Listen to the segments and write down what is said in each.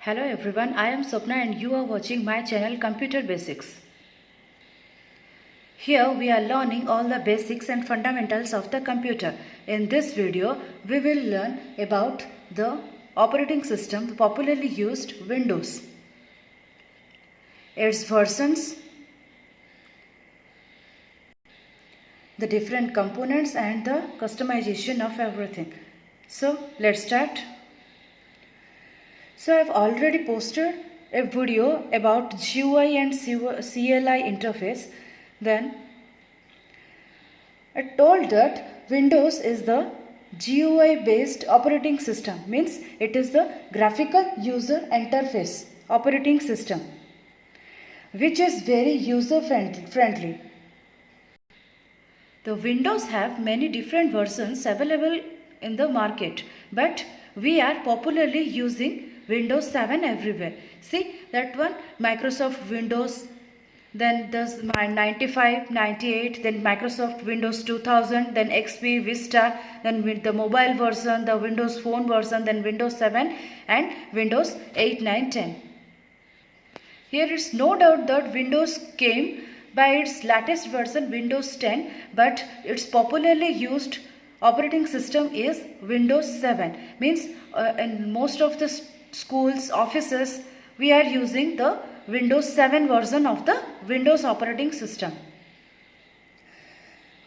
Hello everyone, I am Swapna and you are watching my channel Computer Basics. Here we are learning all the basics and fundamentals of the computer. In this video, we will learn about the operating system popularly used Windows, its versions, the different components and the customization of everything. So let's start. So I have already posted a video about GUI and CLI interface. Then I told that Windows is the GUI based operating system, means it is the graphical user interface operating system which is very user friendly. The Windows have many different versions available in the market, but we are popularly using Windows 7 everywhere. See that one, Microsoft Windows, then there's 95, 98, then Microsoft Windows 2000, then XP, Vista, then with the mobile version, the Windows Phone version, then Windows 7 and Windows 8, 9, 10. Here it's no doubt that Windows came by its latest version Windows 10, but its popularly used operating system is Windows 7. Means in most of the schools, offices, we are using the Windows 7 version of the Windows operating system.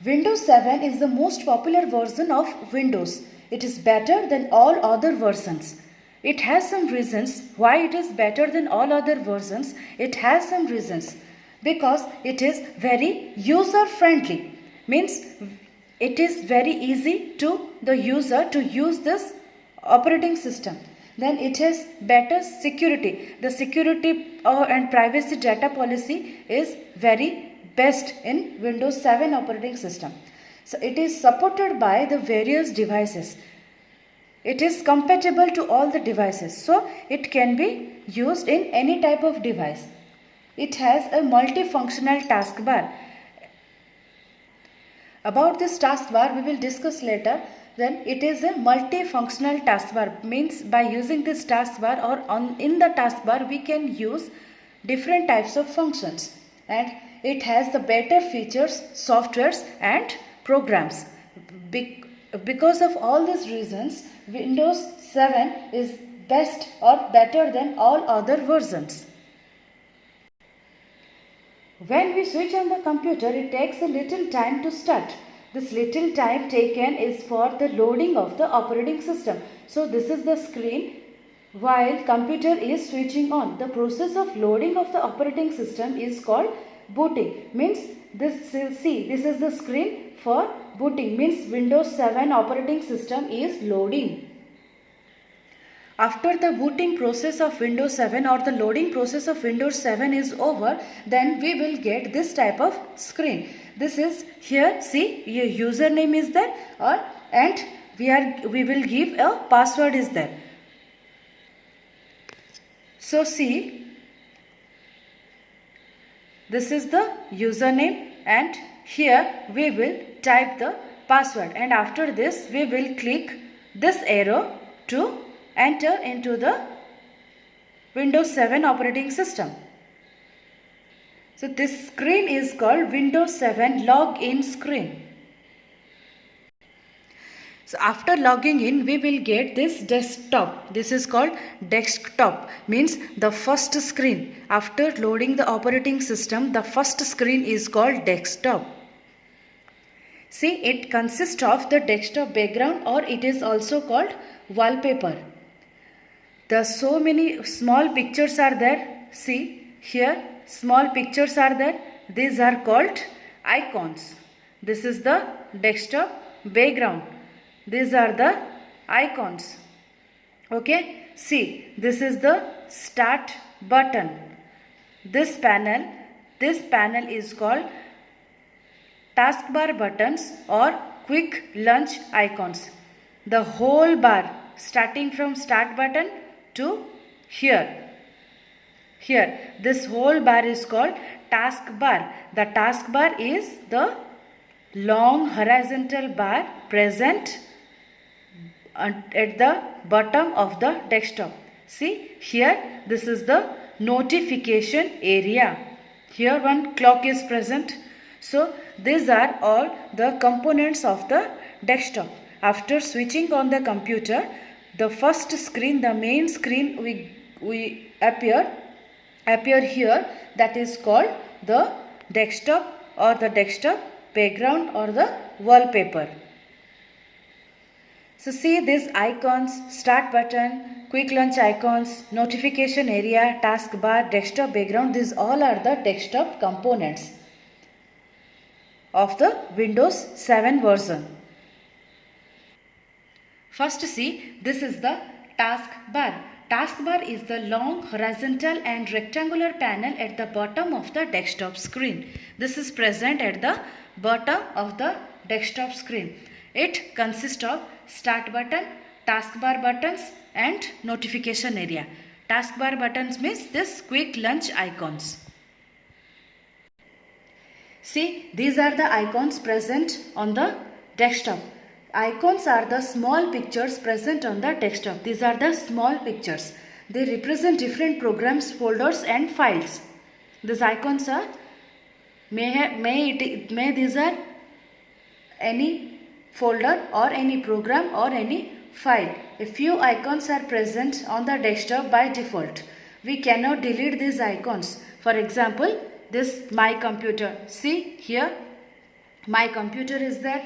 Windows 7 is the most popular version of Windows. It is better than all other versions. It has some reasons why it is better than all other versions. It has some reasons because it is very user friendly. Means it is very easy to the user to use this operating system. Then it has better security. The security and privacy data policy is very best in Windows 7 operating system. So it is supported by the various devices. It is compatible to all the devices. So it can be used in any type of device. It has a multifunctional taskbar. About this taskbar we will discuss later. Then it is a multifunctional taskbar, means by using this taskbar or in the taskbar we can use different types of functions, and it has the better features, softwares and programs. Because of all these reasons, Windows 7 is best or better than all other versions. When we switch on the computer, it takes a little time to start. This little time taken is for the loading of the operating system. So this is the screen while computer is switching on. The process of loading of the operating system is called booting. Means this is the screen for booting. Means Windows 7 operating system is loading. After the booting process of Windows 7 or the loading process of Windows 7 is over, then we will get this type of screen. This is here, see, your username is there and we will give a password is there. So see, this is the username and here we will type the password, and after this we will click this arrow to enter into the Windows 7 operating system. So this screen is called Windows 7 login screen. So after logging in, we will get this desktop. This is called desktop, means the first screen. After loading the operating system, the first screen is called desktop. See, it consists of the desktop background, or it is also called wallpaper. So many small pictures are there. See here, small pictures are there. These are called icons. This is the desktop background. These are the icons. Okay. See, this is the start button. This panel is called taskbar buttons or quick launch icons. The whole bar starting from start button to here, this whole bar is called taskbar. The taskbar is the long horizontal bar present at the bottom of the desktop. See here, this is the notification area. Here one clock is present. So these are all the components of the desktop. After switching on the computer, the first screen, the main screen we appear here, that is called the desktop or the desktop background or the wallpaper. So see these icons: start button, quick launch icons, notification area, taskbar, desktop background. These all are the desktop components of the Windows 7 version. First see, this is the taskbar. Taskbar is the long horizontal and rectangular panel at the bottom of the desktop screen. This is present at the bottom of the desktop screen. It consists of start button, taskbar buttons and notification area. Taskbar buttons means this quick launch icons. See, these are the icons present on the desktop. Icons are the small pictures present on the desktop. These are the small pictures. They represent different programs, folders and files. These icons are may these are any folder or any program or any file. A few icons are present on the desktop by default. We cannot delete these icons. For example, this my computer. See here, my computer is there.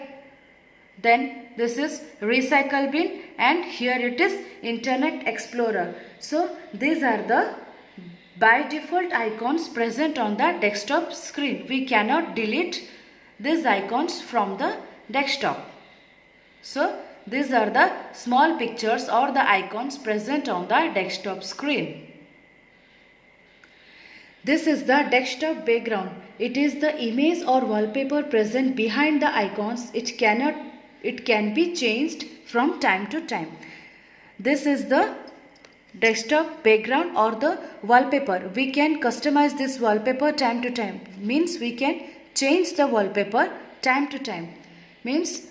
Then this is recycle bin and here it is Internet Explorer. So these are the by default icons present on the desktop screen. We cannot delete these icons from the desktop. So these are the small pictures or the icons present on the desktop screen. This is the desktop background. It is the image or wallpaper present behind the icons. It can be changed from time to time. This is the desktop background or the wallpaper. We can customize this wallpaper time to time. Means we can change the wallpaper time to time. Means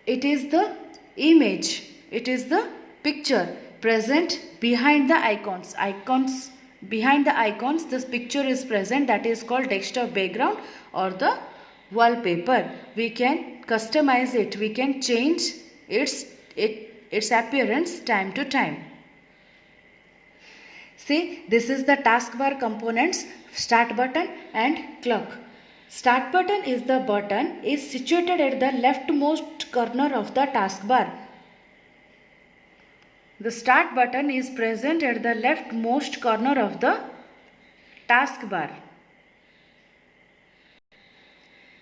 it is the image, it is the picture present behind the icons. Behind the icons, this picture is present, that is called desktop background or the wallpaper. We can customize it, we can change its appearance time to time. See, this is the taskbar components: start button and clock. Start button is the button is situated at the leftmost corner of the taskbar. The start button is present at the leftmost corner of the taskbar.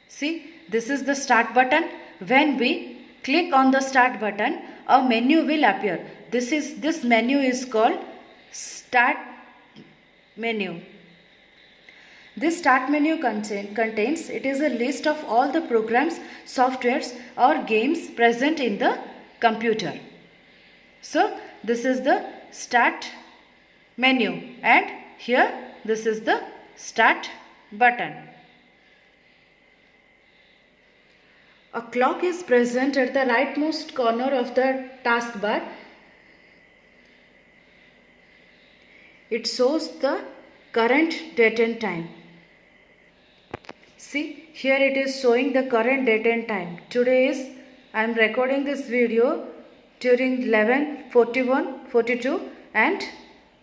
See, this is the start button. When we click on the start button, a menu will appear. This menu is called start menu. This start menu contains, it is a list of all the programs, softwares or games present in the computer. So this is the start menu and here this is the start button. A clock is present at the rightmost corner of the taskbar. It shows the current date and time. See, here it is showing the current date and time. Today I am recording this video during 11:41:42 and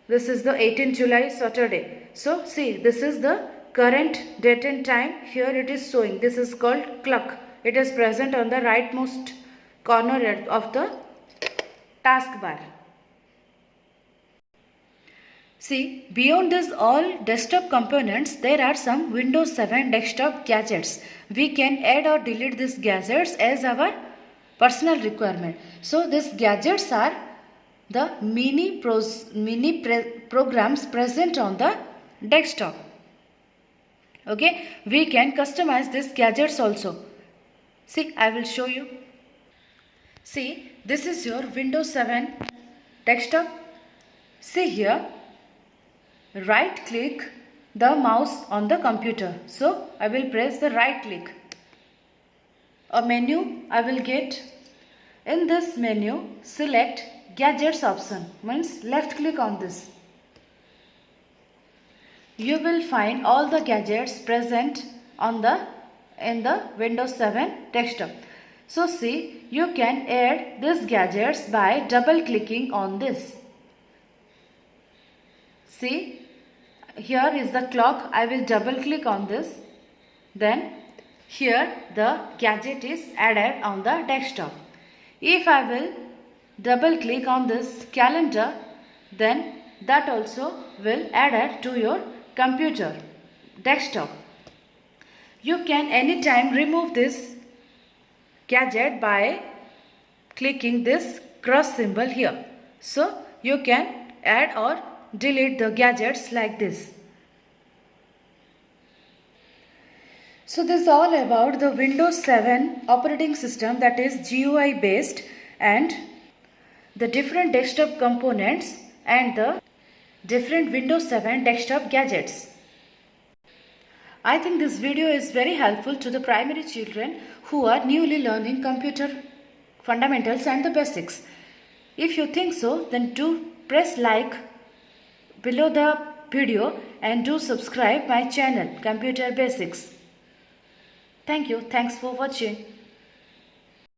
this is the 18th July Saturday. So see, this is the current date and time. Here it is showing. This is called clock. It is present on the rightmost corner of the taskbar. See, beyond this all desktop components, there are some Windows 7 desktop gadgets. We can add or delete these gadgets as our personal requirement. So these gadgets are the programs present on the desktop. Okay, we can customize these gadgets also. See, I will show you. See, this is your Windows 7 desktop. See here, right click the mouse on the computer. So I will press the right click. A menu I will get. In this menu, select gadgets option, means left click on this. You will find all the gadgets present in the Windows 7 desktop. So see, you can add these gadgets by double clicking on this. See, here is the clock. I will double click on this. Then here the gadget is added on the desktop. If I will double click on this calendar, then that also will add it to your computer desktop. You can anytime remove this gadget by clicking this cross symbol here. So you can add or delete the gadgets like this. So this is all about the Windows 7 operating system, that is GUI based, and the different desktop components and the different Windows 7 desktop gadgets. I think this video is very helpful to the primary children who are newly learning computer fundamentals and the basics. If you think so, then do press like below the video and do subscribe my channel Computer Basics. Thank you. Thanks for watching.